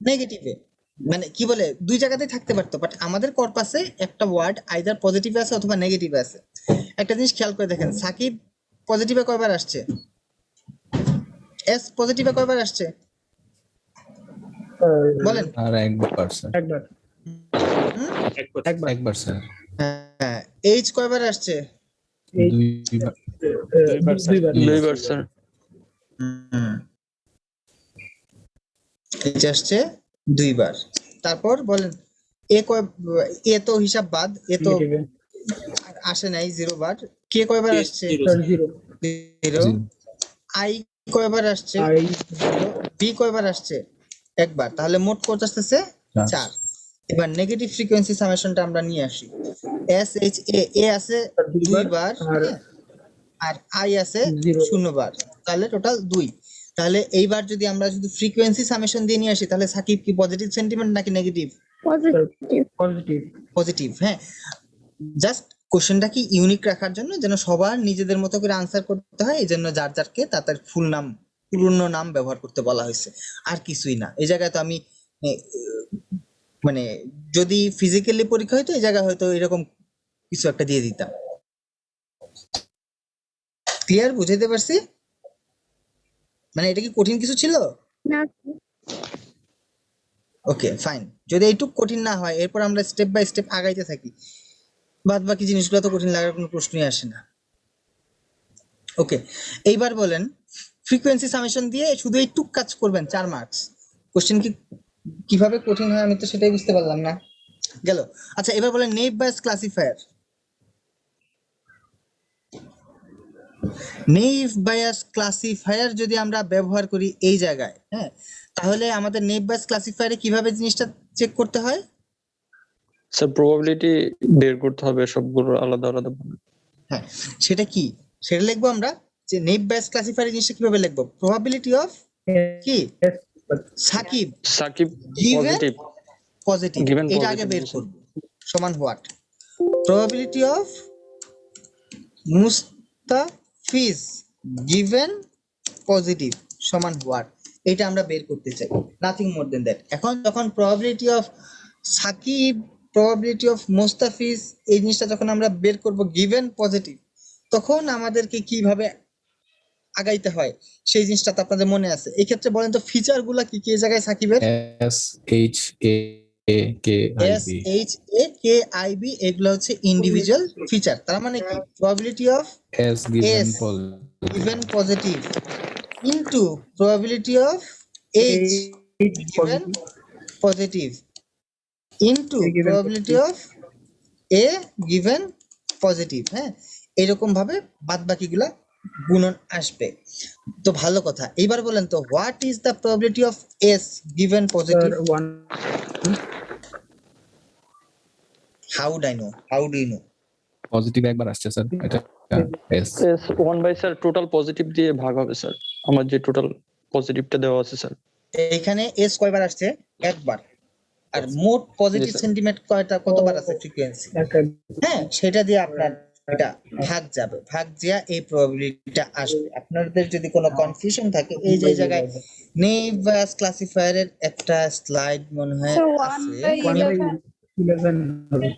নেগেটিভে, মানে কি বলে দুই জায়গাতেই থাকতে পারতো, বাট আমাদের কর্পাসে একটা ওয়ার্ড আইদার পজিটিভে আছে অথবা নেগেটিভে আছে। একটা জিনিস খেয়াল করে দেখেন, সাকিব পজিটিভে কয়বার আসছে, এস পজিটিভে কয়বার আসছে বলেন? আর একবার স্যার, একবার স্যার। হ্যাঁ, এইচ কয়বার আসছে? দুইবার স্যার। এইচ আসছে দুইবার। তারপর বলেন এ তো হিসাব বাদ, এ তো আসে নাই 0 বার। কে কয়বার আসছে? 0। আই কয়বার আসছে? বি কয়বার আসছে? একবার। তাহলে মোট কত আসতেছে? 4। এবার নেগেটিভ ফ্রিকোয়েন্সি সামেশনটা আমরা নিয়ে আসি। এস এইচ এ আছে 2 বার আর আই আছে 0 বার, তাহলে টোটাল 2। তাহলে এইবার যদি আমরা শুধু ফ্রিকোয়েন্সি সামেশন দিয়ে নিয়ে আসি, তাহলে সাকিব কি পজিটিভ সেন্টিমেন্ট নাকি নেগেটিভ? পজিটিভ। হ্যাঁ, জাস্ট কোশ্চেনটা কি ইউনিক রাখার জন্য, যেন সবার নিজেদের মতো করে আনসার করতে হয়, এই জন্য যার যারকে তার ফুল নাম পূর্ণ নাম ব্যবহার করতে বলা হয়েছে, আর কিছুই না। এই জায়গায় তো আমি মানে যদি ফিজিক্যালি পরীক্ষা হইতো এই জায়গায় হয়তো এরকম কিছু একটা দিয়ে দিতাম। ক্লিয়ার? বুঝাইতে পারছি? মানে এটা কি কঠিন কিছু ছিল? না। ওকে ফাইন, যদি এইটুক কঠিন না হয় এরপর আমরা স্টেপ বাই স্টেপ আগাইতে থাকি, বাদ বাকি জিনিসগুলো তো কঠিন লাগার কোনো প্রশ্নই আসে না। ওকে, এইবার বলেন ফ্রিকোয়েন্সি সামেশন দিয়ে শুধু এইটুক কাজ করবেন 4 মার্কস। কোশ্চেন কি কিভাবে কঠিন হয় আমি তো সেটাই বুঝতে পারলাম না। গেল। আচ্ছা এবার বলেন naive bias classifier. Naive bias classifier যদি আমরা ব্যবহার করি এই জায়গায়, হ্যাঁ, তাহলে আমাদের নেইভ বায়াস ক্লাসিফায়ারে কিভাবে জিনিসটা চেক করতে হয়? স্যার প্রবাবিলিটি বের করতে হবে সবগুলো আলাদা আলাদা। হ্যাঁ, সেটা কি সেটা লিখবো আমরা, যে নেইভ বায়াস ক্লাসিফায়ার জিনিসটা কিভাবে লিখবো? প্রবাবিলিটি অফ কি সাকিব পজিটিভ পজিটিভ, এটা আগে বের করব, সমান what probability of Mustafiz given positive সমান হোয়াট, এটা আমরা বের করতে চাই, নাথিং মোর দেন দ্যাট। এখন যখন probability of Sakib probability of Mustafiz এই জিনিসটা যখন আমরা বের করব গিভেন পজিটিভ, তখন আমাদেরকে কিভাবে আগাইতে হয় সেই জিনিসটা তো আপনাদের মনে আছে। এই ক্ষেত্রে বলেন তো ফিচার গুলা কি কি এই জায়গায় সাকিবের? S H A K I B, এগুলো হচ্ছে ইন্ডিভিজুয়াল ফিচার। তার মানে কি probability of S given positive into probability of H given positive into probability of A given positive. হ্যাঁ, এরকম ভাবে বাদ বাকিগুলা গুণন আসবে। তো ভালো কথা। এইবার বলেন তো what is the probability of S given positive? How do you know? Positive একবার আসছে স্যার, এটা এস 1 স্যার টোটাল পজিটিভ দিয়ে ভাগ হবে স্যার, আমার যে টোটাল পজিটিভটা দেওয়া আছে স্যার। এখানে এস কয়বার আসছে? একবার। আর মোট পজিটিভ সেন্টিমেন্ট কতবার আছে ফ্রিকোয়েন্সি? হ্যাঁ, সেটা দিয়ে আপনার এটা ভাগ যাবে, ভাগ যা এই প্রবাবিলিটিটা আসবে। আপনাদের যদি কোনো কনফিউশন থাকে এই যে জায়গায় নেইবাস ক্লাসিফায়ারের একটা স্লাইড মনে হয় So 1 আছে, by 1/11 হবে।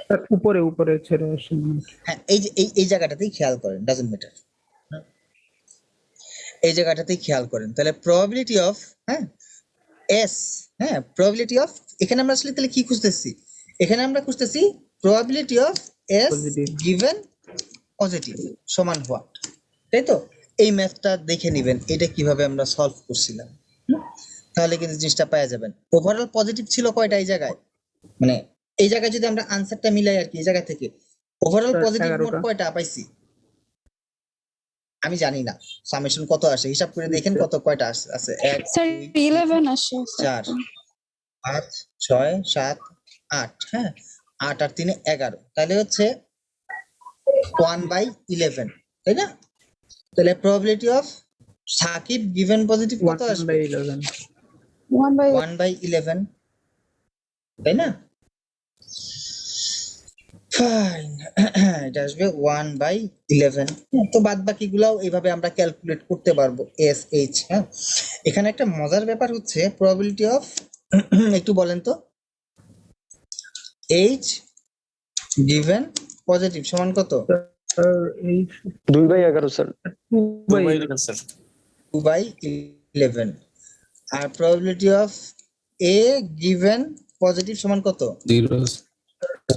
স্যার উপরে উপরে ছেড়ে আসুন। হ্যাঁ এই যে এই জায়গাটাতেই খেয়াল করেন, ডাজন্ট ম্যাটার, এই জায়গাটাতেই খেয়াল করেন। তাহলে probability of S, probability of, এখানে আমরা আসলে তাহলে কি খুঁজতেছি? এখানে আমরা খুঁজতেছি probability of S Positive. Given positive সমান হোয়াট, তাই তো? এই ম্যাথটা দেখে নেবেন এটা কিভাবে আমরা সলভ করছিলাম, তাহলে কিন্তু জিনিসটা পাওয়া যাবেন। ওভারঅল পজিটিভ ছিল কয়টা এই জায়গায়, মানে এই জায়গায় যদি আমরা আনসারটা মিলাই আর কি, এই জায়গা থেকে ওভারঅল স্যার, পজিটিভ মোট 11টা। কয়টা পাইছি আমি জানি না, সামেশন কত আসে হিসাব করে দেখেন কত কয়টা আছে। 1 স্যার 2 11 আসে 4 5 6 7 8, 8 আর 3 11, তাহলে হচ্ছে 1/11, তাই না? তাহলে probability of Sakib given positive কত আসবে? 1/11 1/11, তাই না? ফাইন, এটা আসবে 1/11। তো বাদ বাকি গুলাও এইভাবে আমরা ক্যালকুলেট করতে পারবো এস এইচ। এখানে একটা মজার ব্যাপার হচ্ছে প্রবাবিলিটি অফ একটু বলেন তো, এইচ গিভেন পজিটিভ সমান কত? স্যার এই 2/11 স্যার। 2/11 স্যার 2/11। আর probability of A given positive সমান কত? 0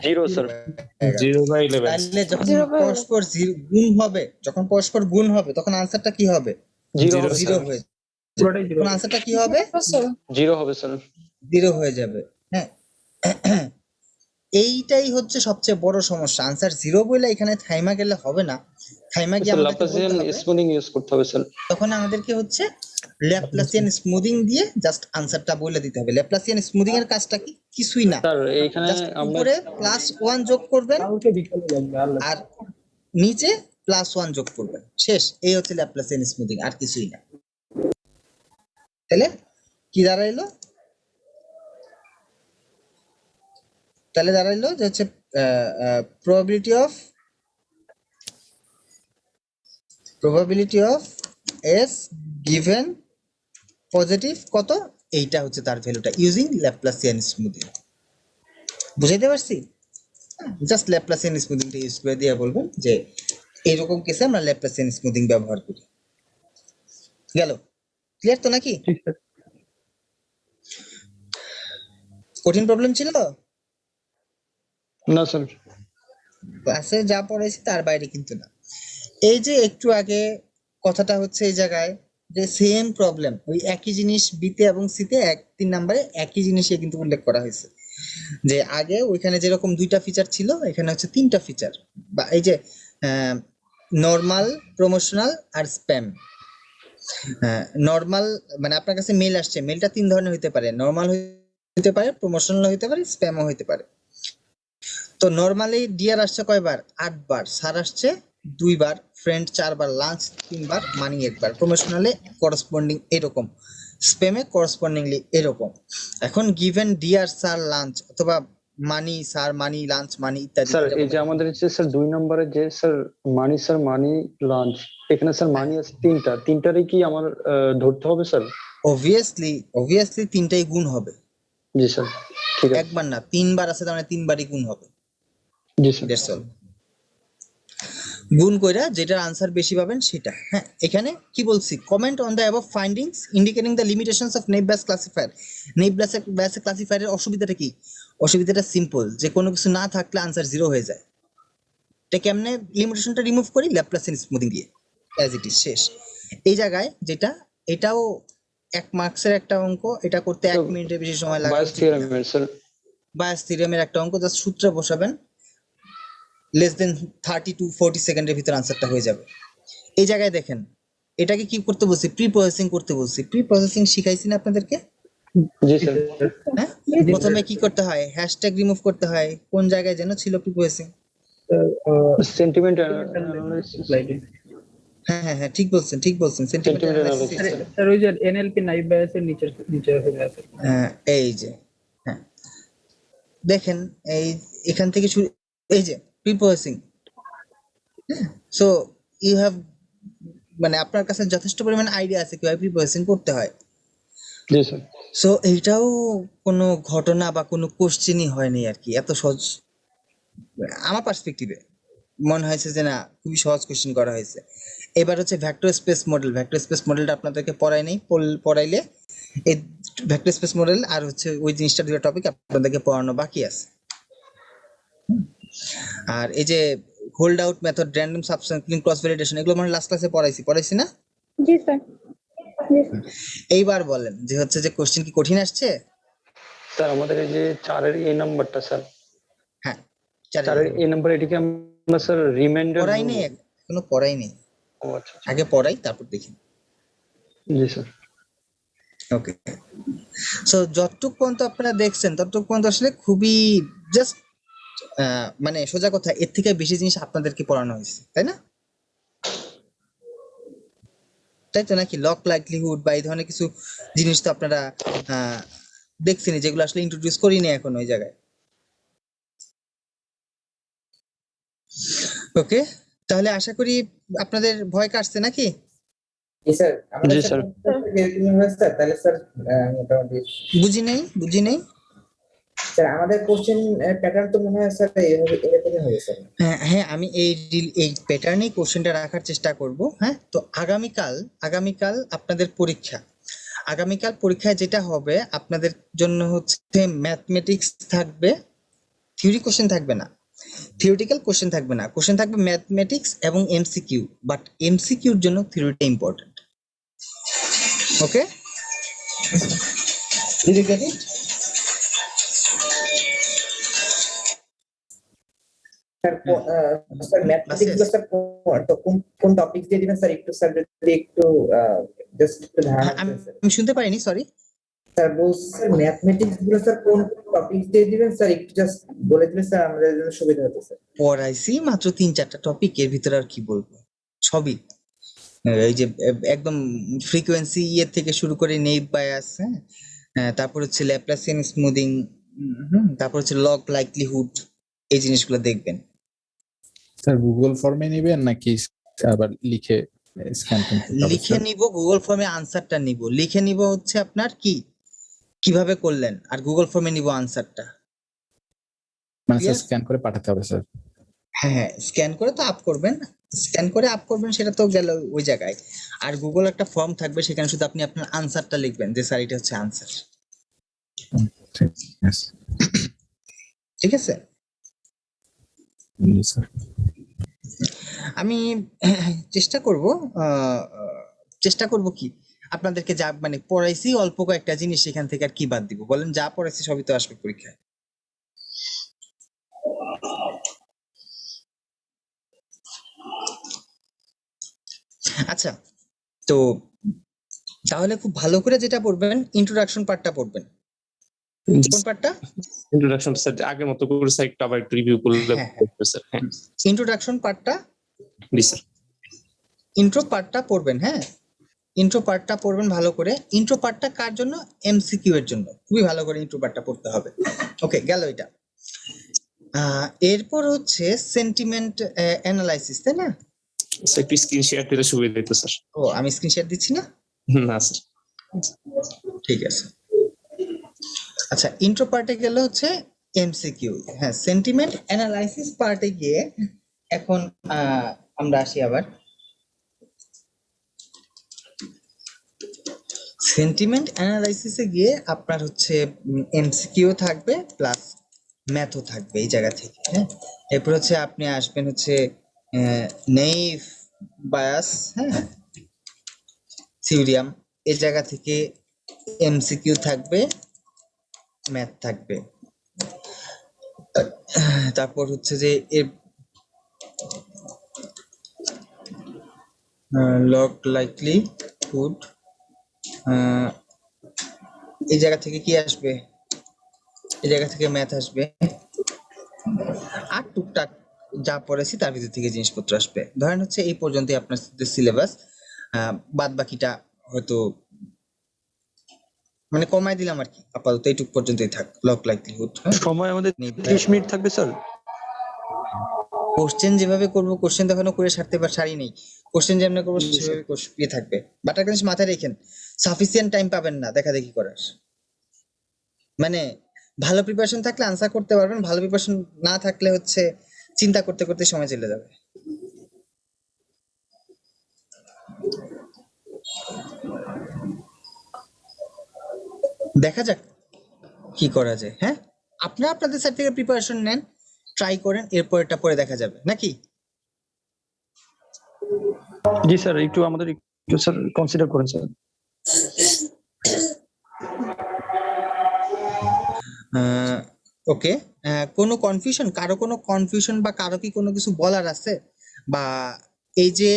0 স্যার। 0/11 তাহলে যখন 0/11 পরস্পর গুণ হবে, যখন পরস্পর গুণ হবে তখন আনসারটা কি হবে? 0 হবে 0 স্যার। হয়ে পুরোটাই তখন আনসারটা কি হবে? স্যার 0 হবে স্যার। 0 হয়ে যাবে। হ্যাঁ, এইটাই হচ্ছে সবচেয়ে বড় সমস্যা। আনসার 0 বলে এখানে থাইমা গেলে হবে না, থাইমা গিয়ে স্যার আমাদেরকে বলতে লাপ্লাসিয়ান হবে, স্মুথিং ইউজ করতে হবে স্যার। তখন আমাদেরকে হচ্ছে ল্যাপ্লাসিয়ান স্মুথিং দিয়ে জাস্ট আনসারটা বলে দিতে হবে। ল্যাপ্লাসিয়ান স্মুথিং এর কাজটা কি? কিছুই না, স্যার এইখানে জাস্ট আমরা উপরে +1 যোগ করবেন কালকে বিকালে লাগবে আল্লাহ। আর নিচে +1 যোগ করবেন, শেষ। এই হচ্ছে ল্যাপ্লাসিয়ান স্মুথিং, আর কিছুই না। তাহলে কি দাঁড়াইলো? তাহলে দাঁড়াইলো যে হচ্ছে probability of s given positive কত, এইটা হচ্ছে তার ভ্যালুটা ইউজিং ল্যাপ্লাসিয়ান স্মুথিং। বুঝাইতে পারছি? জাস্ট ল্যাপ্লাসিয়ান স্মুথিংটা ইউজ করে দিয়ে বলবেন যে এইরকম কেসে আমরা ল্যাপ্লাসিয়ান স্মুথিং ব্যবহার করি। গেল? ক্লিয়ার তো নাকি? ঠিক স্যার। কঠিন প্রবলেম ছিল? না স্যার। ক্লাসে যা পড়াইছি তার বাইরে কিন্তু না। এই যে একটু আগে কথাটা হচ্ছে এই জায়গায় যে সেম প্রবলেম, ওই একই জিনিস বিতে এবং সিতে 3 নম্বরে একই জিনিসই কিন্তু উল্লেখ করা হয়েছে, যে আগে ওইখানে যেরকম 2টা ফিচার ছিল এখানে হচ্ছে 3টা ফিচার, বা এই যে নরমাল, প্রমোশনাল আর স্প্যাম। নরমাল মানে আপনার কাছে মেল আসছে, মেলটা 3 ধরনের হইতে পারে, নরমাল হইতে পারে, প্রমোশনাল হইতে পারে, স্প্যামও হইতে পারে। তো নরমালি ডিয়ার আসছে কয়বার? 8 বার, স্যার আসছে 2 বার, ফ্রেন্ড 4 বার, লাঞ্চ 3 বার, মানি 1 বার। প্রমোশনালে করসপন্ডিং এরকম, স্প্যামে করসপন্ডিংলি এরকম। এখন গিভেন ডিয়ার স্যার লাঞ্চ অথবা মানি স্যার মানি লাঞ্চ মানি ইত্যাদি। স্যার এই যে আমাদের হচ্ছে স্যার 2 নম্বরে যে স্যার মানি লাঞ্চ, এখানে স্যার মানি আছে 3টা, 3টারই কি আমার ধরতে হবে স্যার? অবভিয়াসলি 3টাই গুণ হবে। জি স্যার ঠিক আছে। একবার না 3 বার আছে, তার মানে 3 বারই গুণ হবে। জি স্যার। That's all. গুণ কইরা যেটার আনসার বেশি পাবেন সেটা। হ্যাঁ, এখানে কি বলছি? Comment on the above findings indicating the limitations of naive Bayes classifier. Naive Bayes ক্লাসিফায়ারের অসুবিধাটা কি? অসুবিধাটা সিম্পল, যে কোনো কিছু না থাকলে আনসার 0 হয়ে যায়। এটা কেমনে লিমিটেশনটা রিমুভ করি? ল্যাপ্লাসিয়ান স্মুথিং দিয়ে, অ্যাজ ইট ইজ, শেষ। এই জায়গায় যেটা, এটাও 1 মার্কসের একটা অঙ্ক, এটা করতে 1 মিনিটের বেশি সময় লাগে। বায়াস থিওরেমের স্যার, বায়াস থিওরেমের একটা অঙ্ক, জাস্ট সূত্র বসাবেন, লেস দেন 30 to 40 সেকেন্ডের ভিতর আনসারটা হয়ে যাবে। এই জায়গায় দেখেন, এটাকে কি করতে বলছি? প্রি প্রসেসিং করতে বলছি। প্রি প্রসেসিং শিখাইছি না আপনাদেরকে? জি স্যার। হ্যাঁ, প্রথমে কি করতে হয়? হ্যাশট্যাগ রিমুভ করতে হয়। কোন জায়গায় যেন ছিল প্রি প্রসেসিং? Sentiment analysis. হ্যাঁ, ঠিক বলছেন সেন্টিমেন্ট অ্যানালাইসিস। স্যার ওই যে এনএলপি নাইভ বায়াসের নিচে হয়ে আছে। এই যে, হ্যাঁ, দেখেন এই এখান থেকে শুরু, এই যে প্রিপোজিশন, সো ইউ হ্যাভ, মানে আপনার কাছে যথেষ্ট পরিমাণ আইডিয়া আছে কিভাবে প্রিপোজিশন করতে হয়। জি স্যার। সো এইটাও কোনো ঘটনা বা কোনো কোশ্চেনই হয়নি আর কি, এত সহজ আমার পার্সপেক্টিভে মনে হয়েছে যে না, খুবই সহজ কোশ্চেন করা হয়েছে। এবার হচ্ছে vector space model. Vector space মডেলটা আপনাদেরকে পড়াই নেই, পড়াইলে এই ভেক্টর স্পেস মডেল আর হচ্ছে ওই জিনিসটা দুটো টপিক আপনাদেরকে পড়ানো বাকি আছে। আর এই যে hold out method, random subsampling, cross validation, এগুলো মানে লাস্ট ক্লাসে পড়াইছি না? জি স্যার। এইবার বলেন যে হচ্ছে যে কোশ্চেন কি কঠিন আসছে? স্যার আমাদের এই যে 4-এর এই নাম্বারটা স্যার, হ্যাঁ 4-এর এই নাম্বার, এটাকে আমরা স্যার রিমাইন্ডার পড়াই নেই, এখনো পড়াই নেই। ও আচ্ছা, আগে পড়াই তারপর দেখি। জি স্যার। ওকে, সো যতটুকু পর্যন্ত আপনারা দেখছেন ততটুকু পর্যন্ত আসলে খুবই জাস্ট মানে সোজা কথা, এর থেকে বেশি জিনিস আপনাদেরকে পড়ানো হয়েছে, তাই না? তাই তো নাকি? লক লাইকলিহুড বা এই ধরনের কিছু জিনিস তো আপনারা দেখছেনই, যেগুলো আসলে ইন্ট্রোডিউস করিনি এখন ওই জায়গায়। ওকে, তাহলে আশা করি আপনাদের ভয় কাটছে নাকি? জি স্যার, আমাদের জি স্যার স্যার। স্যার তাহলে স্যার মোটামুটি বুঝি নেই। স্যার আমাদের কোশ্চেন প্যাটার্ন তো মনে হয় স্যার এইভাবে এরকমই হবে স্যার। হ্যাঁ আমি এই প্যাটার্নেই কোশ্চেনটা রাখার চেষ্টা করব। হ্যাঁ, তো আগামীকাল আপনাদের পরীক্ষা। আগামীকাল পরীক্ষায় যেটা হবে আপনাদের জন্য হচ্ছে ম্যাথমেটিক্স থাকবে, থিওরি কোশ্চেন থাকবে না, থিওরিটিক্যাল কোশ্চেন থাকবে না, কোশ্চেন থাকবে ম্যাথমেটিক্স এবং এমসিকিউ, বাট এমসিকিউর জন্য থিওরিটা important. Okay, did you get it? Sir sir mathematics গুলো স্যার কোন টপিক দিয়ে দিবেন স্যার, একটু স্যার যদি একটু জাস্ট একটু ধারণা দিন স্যার। আমি শুনতে পারিনি, সরি স্যার বলছি স্যার ম্যাথমেটিক্স গুলো স্যার কোন টপিক দিয়ে দিবেন স্যার, একটু জাস্ট বলে দিলে স্যার আমাদের জন্য সুবিধা হতো স্যার। পড়াইছি মাত্র 3-4টা টপিক, এর ভিতরে আর কি বলবো, সবই এই যে একদম ফ্রিকোয়েন্সি থেকে শুরু করে নেইভ বায়াস, হ্যাঁ, তারপর হচ্ছে ল্যাপ্লাসিয়ান স্মুদিং, তারপর হচ্ছে লগ লাইকলিহুড, এই জিনিসগুলো দেখবেন। স্যার গুগল ফর্মে নেবেন নাকি আবার লিখে স্ক্যান করতে হবে? লিখে নিব, গুগল ফর্মে আনসারটা নিব, লিখে নিব হচ্ছে আপনার কিভাবে করলেন, আর গুগল ফর্মে নিব আনসারটা। মানে স্যার স্ক্যান করে পাঠাতে হবে স্যার? হ্যাঁ, স্ক্যান করে তো আপ করবেন, সেটা তো গেল ওই জায়গায়। আর গুগল একটা ফর্ম থাকবে, সেখানে শুধু আপনি আপনার আনসারটা লিখবেন যে স্যার এটা হচ্ছে আনসার। ঠিক আছে স্যার? আমি চেষ্টা করব কি আপনাদেরকে যা মানে পড়াইছি অল্প কয়েকটা জিনিস সেখান থেকে আর কি বাদ দিব বলেন, যা পড়াইছি সবই তো আসবে পরীক্ষায়। আচ্ছা, তো তাহলে খুব ভালো করে যেটা পড়বেন, ইন্ট্রোডাকশন পার্টটা পড়বেন। কোন পার্টটা? ইন্ট্রোডাকশন স্যার আগের মতো করে স্যার একটু আবার রিভিউ করলে স্যার। হ্যাঁ, ইন্ট্রোডাকশন পার্টটা, জি স্যার। ইন্ট্রো পার্টটা পড়বেন। হ্যাঁ, ইন্ট্রো পার্টটা পড়বেন ভালো করে। ইন্ট্রো পার্টটা কার জন্য? এমসিকিউ এর জন্য। খুবই ভালো করে ইন্ট্রো পার্টটা পড়তে হবে। ওকে, গেল এটা। এরপর হচ্ছে সেন্টিমেন্ট অ্যানালাইসিস, তাই না? স্যার একটু স্ক্রিন শেয়ার দিলে সুবিধা হতো স্যার। ও, আমি স্ক্রিন শেয়ার দিচ্ছি না? না স্যার। ঠিক আছে। আচ্ছা, ইন্ট্রো পার্টে গেলে হচ্ছে এমসিকিউ। হ্যাঁ, সেন্টিমেন্ট অ্যানালাইসিস পার্টে গিয়ে এখন আমরা আসি আবার সেন্টিমেন্ট অ্যানালাইসিসে গিয়ে আপনার হচ্ছে এমসিকিউ থাকবে প্লাস ম্যাথও থাকবে এই জায়গা থেকে। হ্যাঁ, এরপর হচ্ছে আপনি আসবেন হচ্ছে নেইভ বায়াস, হ্যাঁ, থিওরিয়াম, এই জায়গা থেকে এমসিকিউ থাকবে, ম্যাথ থাকবে। তারপর হচ্ছে যে লগ লাইকলিহুড, এই জায়গা থেকে কি আসবে? এই জায়গা থেকে ম্যাথ আসবে, আর টুকটাক যা পড়েছি তার ভিতর থেকে জিনিসপত্র আসবে। ধরেন হচ্ছে এই পর্যন্তই আপনার সিলেবাস, বাদ বাকিটা হয়তো মানে কমাই দিলাম আর কি, আপাতত এইটুক পর্যন্তই থাক। লক লাইকলিহুড সময় আমাদের 30 মিনিট থাকবে স্যার। কোশ্চেন যেভাবে করবো, কোশ্চেন তো এখনো করে সারি নেই। কোশ্চেন যেমন করবো সেভাবে ইয়ে থাকবে। বাট একটা জিনিস মাথায় রেখেন, সাফিসিয়েন্ট টাইম পাবেন না দেখা দেখি করার। মানে ভালো প্রিপারেশন থাকলে আনসার করতে পারবেন, ভালো প্রিপারেশন না থাকলে হচ্ছে চিন্তা করতে করতে সময় চলে যাবে। দেখা যাক কি করা যায়। হ্যাঁ, আপনারা আপনাদের সাইড থেকে প্রিপারেশন নেন, ট্রাই করেন, এরপর এটা পরে দেখা যাবে নাকি? জি স্যার, একটু আমাদের একটু স্যার কনসিডার করেন স্যার। ওকে, কোনো কনফিউশন, কারো কোনো কনফিউশন বা কারো কি কোনো কিছু বলার আছে, বা এই যে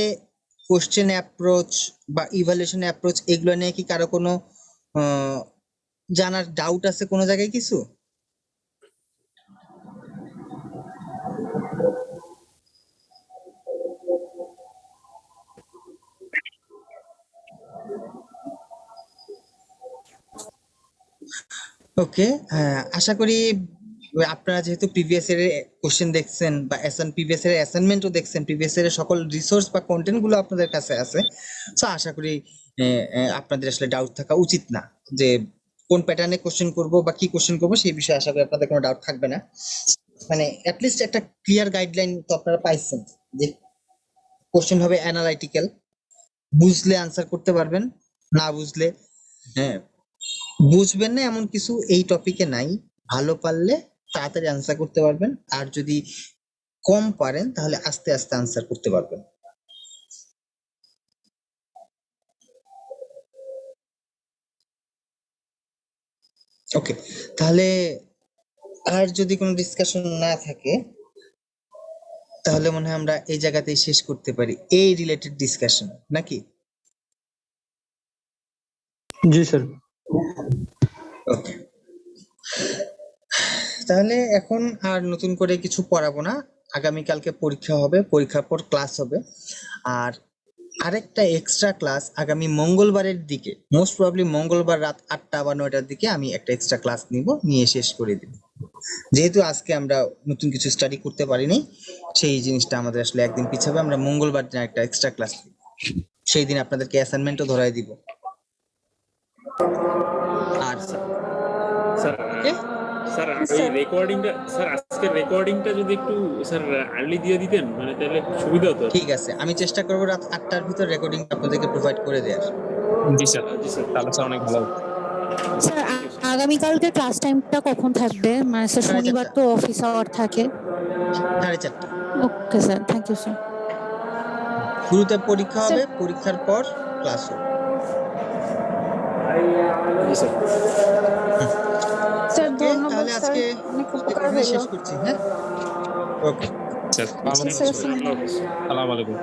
কোশ্চেন অ্যাপ্রোচ বা ইভালুয়েশন অ্যাপ্রোচ এগুলো নিয়ে কি কারো কোনো জানার ডাউট আছে কোনো জায়গায় কিছু? ওকে, আশা করি আপনারা যেহেতু প্রিভিয়াস এর কোশ্চেন দেখছেন বা প্রিভিয়াস এর অ্যাসাইনমেন্টও দেখছেন, প্রিভিয়াস এর সকল রিসোর্স বা কন্টেন্ট গুলো আপনাদের কাছে আছে, সো আশা করি আপনাদের আসলে ডাউট থাকা উচিত না যে কোন প্যাটার্নে কোশ্চেন করব বা কি কোশ্চেন করব, সেই বিষয়ে আশা করি আপনাদের কোনো ডাউট থাকবে না। মানে অ্যাটলিস্ট একটা ক্লিয়ার গাইডলাইন তো আপনারা পাইছেন যে কোশ্চেন হবে অ্যানালাইটিক্যাল, বুঝলে আনসার করতে পারবেন, না বুঝলে বুঝবেন না এমন কিছু এই টপিকে নাই। ভালো পারলে তাড়াতাড়ি আনসার করতে পারবেন, আর যদি কম পারেন তাহলে আস্তে আস্তে আনসার করতে পারবেন। ওকে, তাহলে আর যদি কোনো ডিসকাশন না থাকে তাহলে মনে হয় আমরা এই জায়গাতেই শেষ করতে পারি এই রিলেটেড ডিসকাশন, নাকি? জি স্যার। ওকে, তাহলে এখন আর নতুন করে কিছু পড়াবো না। আগামীকালকে পরীক্ষা হবে, পরীক্ষার পর ক্লাস হবে, আর আরেকটা এক্সট্রা ক্লাস আগামী মঙ্গলবারের দিকে, মোস্ট প্রবাবলি মঙ্গলবার রাত 8টা বা 9টার দিকে আমি একটা এক্সট্রা ক্লাস নিয়ে শেষ করে দিব। যেহেতু আজকে আমরা নতুন কিছু স্টাডি করতে পারিনি, সেই জিনিসটা আমাদের আসলে একদিন পিছাবে। আমরা মঙ্গলবার দিন একটা এক্সট্রা ক্লাস নিব, সেই দিন আপনাদেরকে অ্যাসাইনমেন্টও ধরাই দিব। আর স্যার স্যার এই রেকর্ডিংটা, স্যার আজকের রেকর্ডিংটা যদি একটু স্যার আর্লি দিয়ে দিতেন মানে তাহলে সুবিধা হতো। ঠিক আছে, আমি চেষ্টা করব রাত 8টার ভিতর রেকর্ডিং আপনাদেরকে প্রোভাইড করে দেওয়ার। জি স্যার, জি স্যার, তাহলে স্যার অনেক ভালো। স্যার আগামীকালকে ক্লাস টাইমটা কখন থাকবে? মানে স্যার শনিবার তো অফিস আওয়ার থাকে। 4:30। Okay sir, thank you sir. শুরুতে পরীক্ষা হবে, পরীক্ষার পর ক্লাস হবে। জি স্যার। স্যার ধন্যবাদ তাহলে স্যার, আজকে অনেক উপকার হলো। শেষ করছি। হ্যাঁ, ওকে স্যার, স্যার, আসসালামু আলাইকুম।